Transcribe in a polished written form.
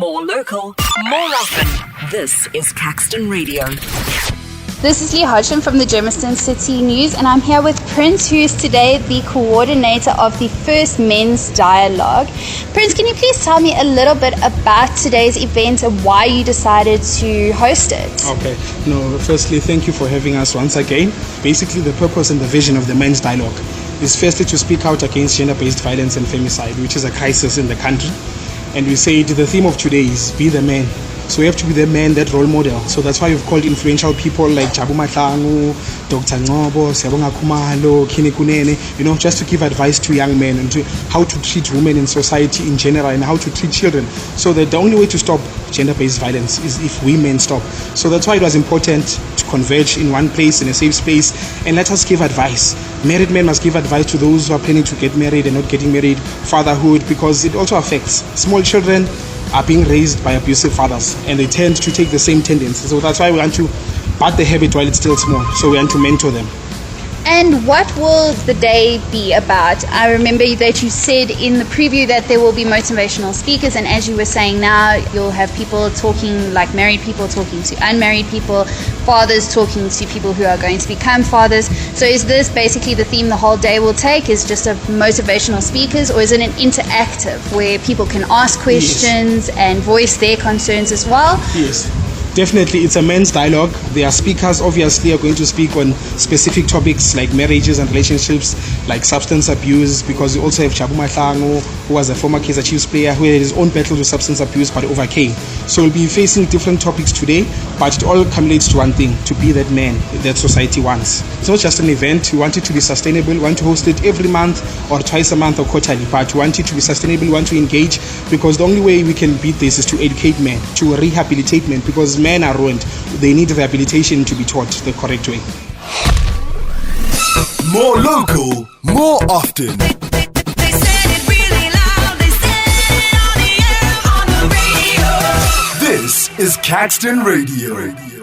More local, more often. This is Caxton Radio. This is Lee Hodgson from the Germiston City News, and I'm here with Prince, who is today the coordinator of the First Men's Dialogue. Prince, can you please tell me a little bit about today's event and why you decided to host it? Okay. No, firstly, thank you for having us once again. Basically, the purpose and the vision of the Men's Dialogue is firstly to speak out against gender-based violence and femicide, which is a crisis in the country. And we say the theme of today is be the man. So we have to be the man, that role model. So that's why we've called influential people like Jabu Mahlangu, Dr. Ngobo, Siyabonga Khumalo, Kini Kunene, just to give advice to young men and to how to treat women in society in general and how to treat children. So that the only way to stop gender-based violence is if we men stop. So that's why it was important to converge in one place, in a safe space, and let us give advice. Married men must give advice to those who are planning to get married and not getting married, fatherhood, because it also affects small children are being raised by abusive fathers and they tend to take the same tendencies. So that's why we want to bat the habit while it's still small. So we want to mentor them. And what will the day be about? I remember that you said in the preview that there will be motivational speakers, and as you were saying now, you'll have people talking, like married people talking to unmarried people, fathers talking to people who are going to become fathers. So is this basically the theme the whole day will take, is just of motivational speakers, or is it an interactive where people can ask questions and voice their concerns as well? Yes. Definitely, it's a men's dialogue. There are speakers, obviously, are going to speak on specific topics like marriages and relationships, like substance abuse, because you also have Jabu Mahlangu, who was a former Kaizer Chiefs player who had his own battle with substance abuse but overcame. So we'll be facing different topics today, but it all accumulates to one thing, to be that man that society wants. It's not just an event. We want it to be sustainable. We want to host it every month or twice a month or quarterly, but we want it to be sustainable. We want to engage, because the only way we can beat this is to educate men, to rehabilitate men, because men are ruined. They need rehabilitation to be taught the correct way. More local, more often. They said it really loud. They said it on the air, on the radio. This is Caxton Radio.